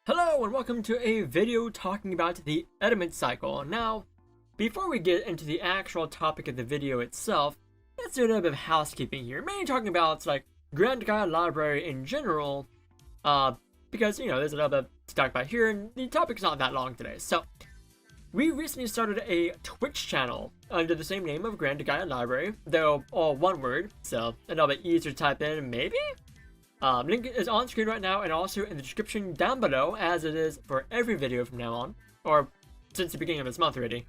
Hello and welcome to a video talking about the element cycle. Now, before we get into the actual topic of the video itself, let's do a little bit of housekeeping here. Mainly talking about like Grand Guide Library in general, because there's a little bit to talk about here, and the topic's not that long today. So, we recently started a Twitch channel under the same name of Grand Guide Library, though all one word, so a little bit easier to type in, maybe. Link is on screen right now and also in the description down below, as it is for every video from now on, or since the beginning of this month already.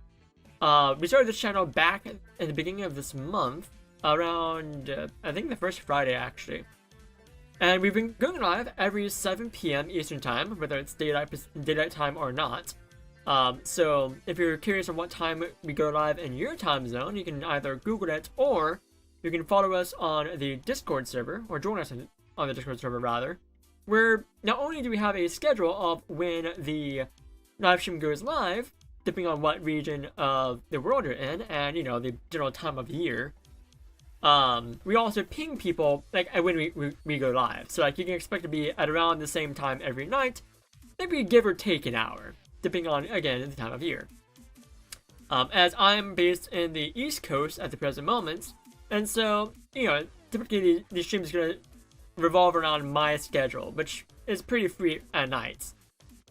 We started this channel back at the beginning of this month, around, I think the first Friday actually. And we've been going live every 7 p.m. Eastern Time, whether it's daylight time or not. So if you're curious on what time we go live in your time zone, you can either Google it, or you can follow us on the Discord server, or join us on the Discord server rather, where not only do we have a schedule of when the live stream goes live, depending on what region of the world you're in, and the general time of year, we also ping people like when we go live. So like you can expect to be at around the same time every night, maybe give or take an hour, depending on, again, the time of year. As I'm based in the East Coast at the present moment, and so, typically the stream is going to revolve around my schedule, which is pretty free at nights.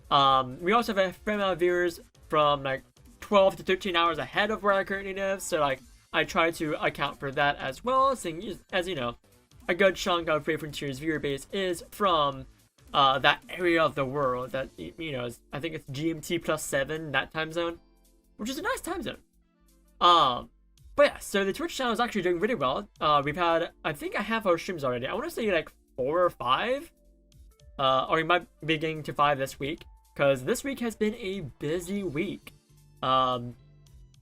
We also have a fair amount of viewers from like 12 to 13 hours ahead of where I currently live, so like I try to account for that as well, seeing as a good chunk of Brave Frontier's viewer base is from that area of the world that is, I think it's GMT +7, that time zone, which is a nice time zone. But yeah, so the Twitch channel is actually doing really well. We've had, I think, a half hour streams already. I want to say like 4 or 5. Or we might be getting to 5 this week, because this week has been a busy week. At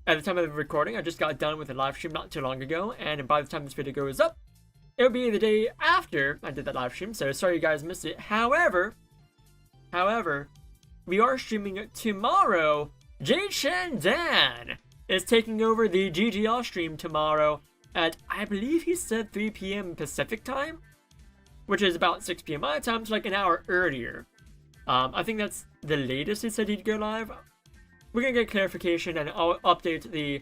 the time of the recording, I just got done with a live stream not too long ago, and by the time this video goes up, it'll be the day after I did that live stream, so sorry you guys missed it. However, we are streaming tomorrow. J-Chen Dan is taking over the GGL stream tomorrow at, I believe he said 3 p.m. Pacific time, which is about 6 p.m. my time, so like an hour earlier. I think that's the latest he said he'd go live. We're gonna get clarification, and I'll update the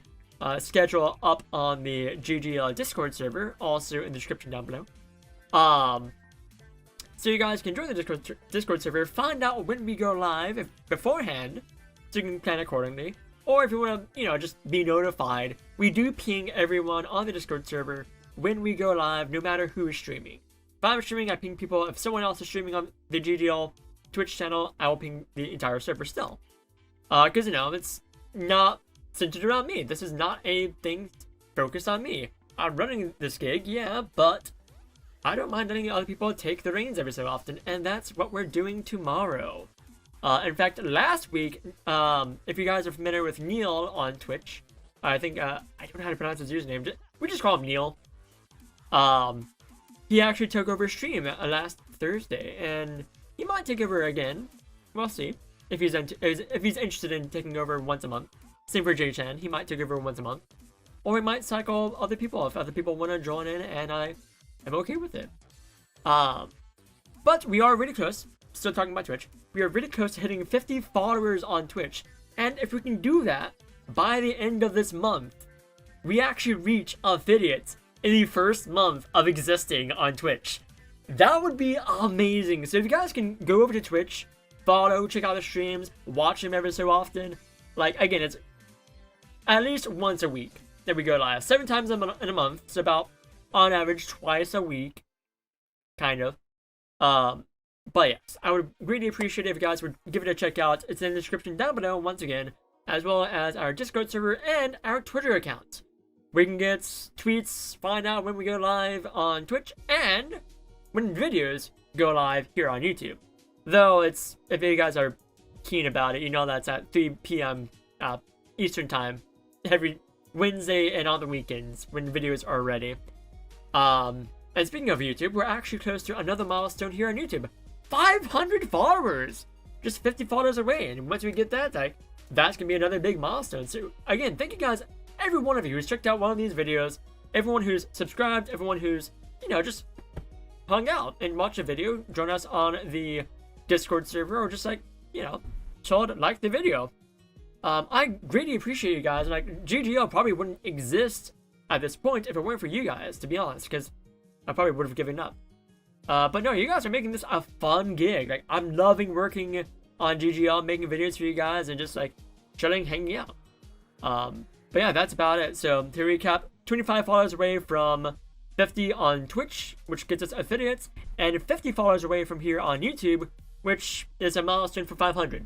schedule up on the GGL Discord server, also in the description down below. So you guys can join the Discord server, find out when we go live beforehand, so you can plan accordingly. Or if you want to, just be notified, we do ping everyone on the Discord server when we go live, no matter who is streaming. If I'm streaming, I ping people. If someone else is streaming on the GGL Twitch channel, I will ping the entire server still. Because, it's not centered around me. This is not a thing focused on me. I'm running this gig, yeah, but I don't mind letting other people take the reins every so often, and that's what we're doing tomorrow. In fact, last week, if you guys are familiar with Neil on Twitch, I think, I don't know how to pronounce his username, we just call him Neil. He actually took over stream last Thursday, and he might take over again. We'll see if he's interested in taking over once a month. Same for J-Chan, he might take over once a month. Or we might cycle other people if other people want to join in, and I am okay with it. But we are really close, still talking about Twitch, we are really close to hitting 50 followers on Twitch. And if we can do that by the end of this month, we actually reach affiliates in the first month of existing on Twitch. That would be amazing. So if you guys can go over to Twitch, follow, check out the streams, watch them every so often. Like, again, it's at least once a week that we go live. 7 times in a month. So about, on average, twice a week. Kind of. But yes, I would really appreciate it if you guys would give it a check out. It's in the description down below, once again, as well as our Discord server and our Twitter account. We can get tweets, find out when we go live on Twitch, and when videos go live here on YouTube. Though if you guys are keen about it, that's at 3 p.m. Eastern Time every Wednesday and on the weekends when videos are ready. And speaking of YouTube, we're actually close to another milestone here on YouTube. 500 followers! Just 50 followers away, and once we get that, that's gonna be another big milestone. So again, thank you guys, every one of you who's checked out one of these videos, everyone who's subscribed, everyone who's, just hung out and watched a video, join us on the Discord server, or just you know, told like the video. I greatly appreciate you guys. Like, GGO probably wouldn't exist at this point if it weren't for you guys, to be honest, because I probably would have given up. But no, you guys are making this a fun gig. Like, I'm loving working on GGO, making videos for you guys, and just like chilling, hanging out. But yeah, that's about it. So to recap, 25 followers away from 50 on Twitch, which gets us affiliates, and 50 followers away from here on YouTube, which is a milestone for 500.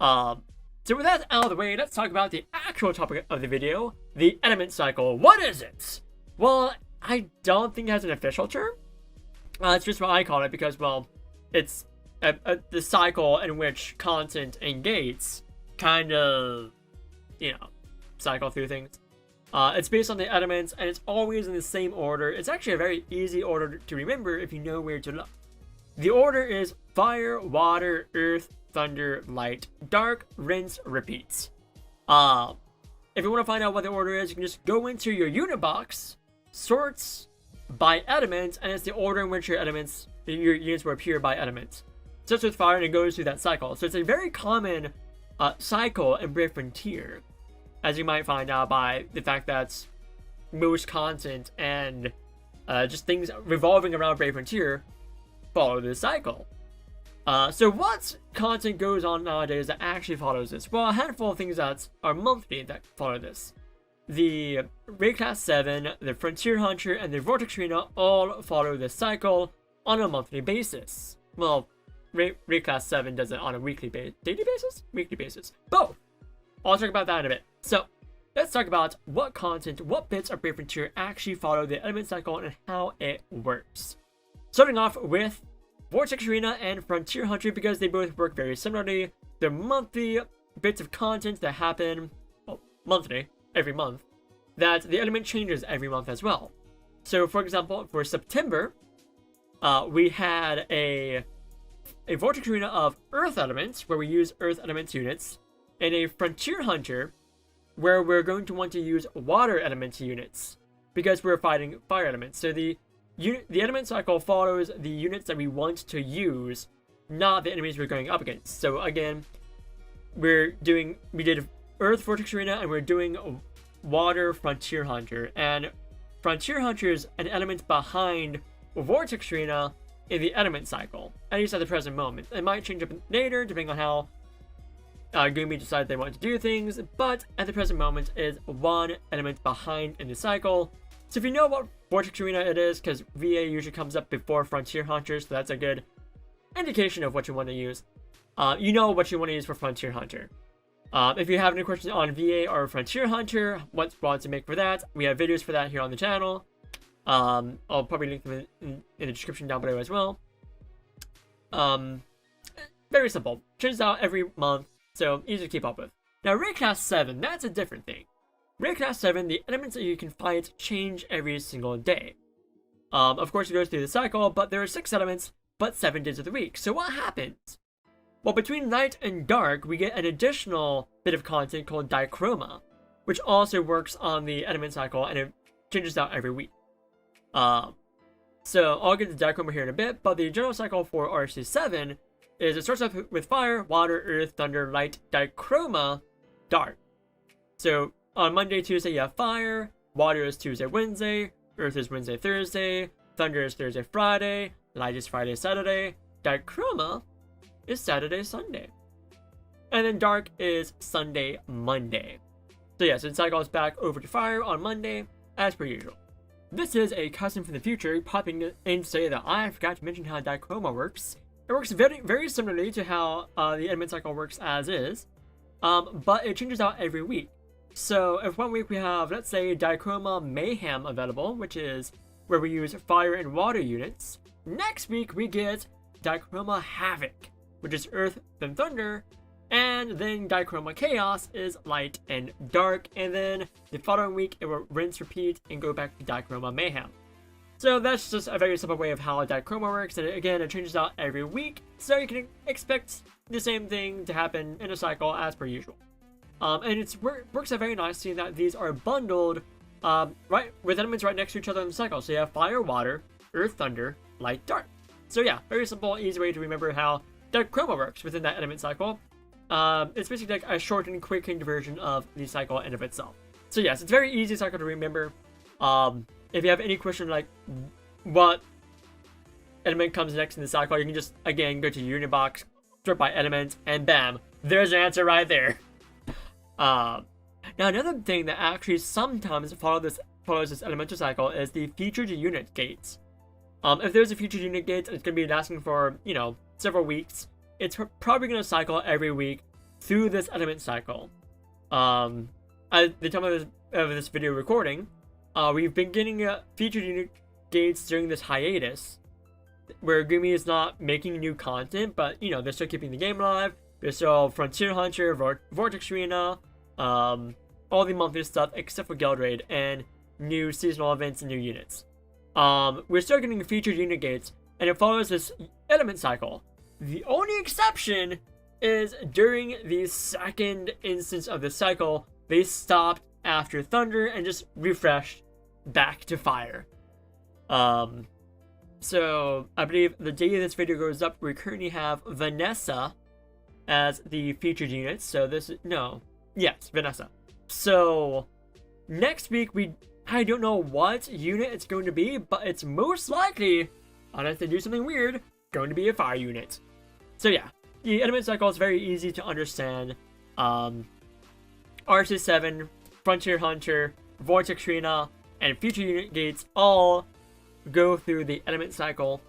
So with that out of the way, let's talk about the actual topic of the video, the element cycle. What is it? Well, I don't think it has an official term. It's just what I call it because, well, it's the cycle in which content and gates kind of, you know, cycle through things. It's based on the elements, and it's always in the same order. It's actually a very easy order to remember if you know where to look. The order is fire, water, earth, thunder, light, dark, rinse, repeats. If you want to find out what the order is, you can just go into your unit box, sorts by elements, and it's the order in which your units will appear by elements. Starts with fire and it goes through that cycle. So it's a very common cycle in Brave Frontier, as you might find out by the fact that most content and just things revolving around Brave Frontier follow this cycle. So what content goes on nowadays that actually follows this? Well, a handful of things that are monthly that follow this. The Raid Class 7, the Frontier Hunter, and the Vortex Arena all follow this cycle on a monthly basis. Well, Raid Class 7 does it on a daily basis? Weekly basis. Both. I'll talk about that in a bit. So, let's talk about what content, what bits of Brave Frontier actually follow the element cycle and how it works. Starting off with Vortex Arena and Frontier Hunter, because they both work very similarly. They're monthly bits of content that happen, well, monthly, every month, that the element changes every month as well. So, for example, for September, we had a Vortex Arena of Earth Elements, where we use Earth Elements units, and a Frontier Hunter, where we're going to want to use Water Elements units, because we're fighting Fire Elements. So the element cycle follows the units that we want to use, not the enemies we're going up against. So again, we did Earth Vortex Arena, and we're doing Water Frontier Hunter. And Frontier Hunter is an element behind Vortex Arena in the element cycle, at least at the present moment. It might change up later, depending on how Goomy decide they want to do things, but at the present moment is one element behind in the cycle. So if you know what Vortex Arena it is, because VA usually comes up before Frontier Hunter, so that's a good indication of what you want to use. You know what you want to use for Frontier Hunter. If you have any questions on VA or Frontier Hunter, what squads to make for that, we have videos for that here on the channel. I'll probably link them in the description down below as well. Very simple. Changes out every month, so easy to keep up with. Now, Raid Class 7, that's a different thing. Raid Class 7, the elements that you can fight change every single day. Of course, it goes through the cycle, but there are 6 elements, but 7 days of the week. So what happens? Well, between night and dark, we get an additional bit of content called Dichroma, which also works on the element cycle, and it changes out every week. So I'll get to Dichroma here in a bit, but the general cycle for RC7 is it starts off with fire, water, earth, thunder, light, Dichroma, dark. So on Monday, Tuesday, you have fire, water is Tuesday, Wednesday, earth is Wednesday, Thursday, thunder is Thursday, Friday, light is Friday, Saturday, Dichroma is Saturday, Sunday. And then dark is Sunday, Monday. So yeah, so it cycles back over to fire on Monday, as per usual. This is a custom from the future, popping in to say that I forgot to mention how Dichroma works. It works very, very similarly to how the element cycle works as is, but it changes out every week. So if one week we have, let's say, Dichroma Mayhem available, which is where we use fire and water units, next week we get Dichroma Havoc, which is earth then thunder, and then Dichroma Chaos is light and dark, and then the following week it will rinse, repeat, and go back to Dichroma Mayhem. So that's just a very simple way of how Dichroma works, and again, it changes out every week, so you can expect the same thing to happen in a cycle as per usual. And it works out very nicely that these are bundled right with elements right next to each other in the cycle. So you have fire, water, earth, thunder, light, dark. So yeah, very simple, easy way to remember how that Chroma works within that element cycle. It's basically like a shortened, quickened version of the cycle in and of itself. So yes, it's very easy cycle to remember. If you have any question like what element comes next in the cycle, you can just, again, go to unit box, sort by element, and bam, there's your answer right there. Now, another thing that actually sometimes follows this elemental cycle is the featured unit gates. If there's a featured unit gate, it's going to be lasting for, several weeks. It's probably going to cycle every week through this element cycle. At the time of this video recording, we've been getting featured unit gates during this hiatus, where Gumi is not making new content, but, they're still keeping the game alive. There's still Frontier Hunter, Vortex Arena, all the monthly stuff except for Guild Raid and new seasonal events and new units. We're still getting featured unit gates, and it follows this element cycle. The only exception is during the second instance of the cycle, they stopped after Thunder and just refreshed back to Fire. So I believe the day this video goes up, we currently have Vanessa as the featured unit. So Vanessa. So next week I don't know what unit it's going to be, but it's most likely, unless they do something weird, going to be a fire unit. So yeah, the element cycle is very easy to understand. RC7, Frontier Hunter, Vortex Arena, and future unit gates all go through the element cycle.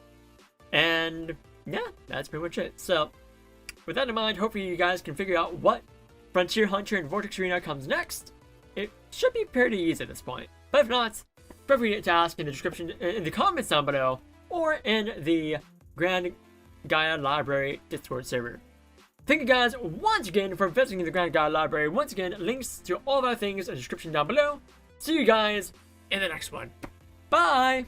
And yeah, that's pretty much it. So with that in mind, hopefully you guys can figure out what Frontier Hunter and Vortex Arena comes next. It should be pretty easy at this point. But if not, feel free to ask in the description, in the comments down below, or in the Grand Gaia Library Discord server. Thank you guys once again for visiting the Grand Gaia Library. Once again, links to all of our things in the description down below. See you guys in the next one. Bye!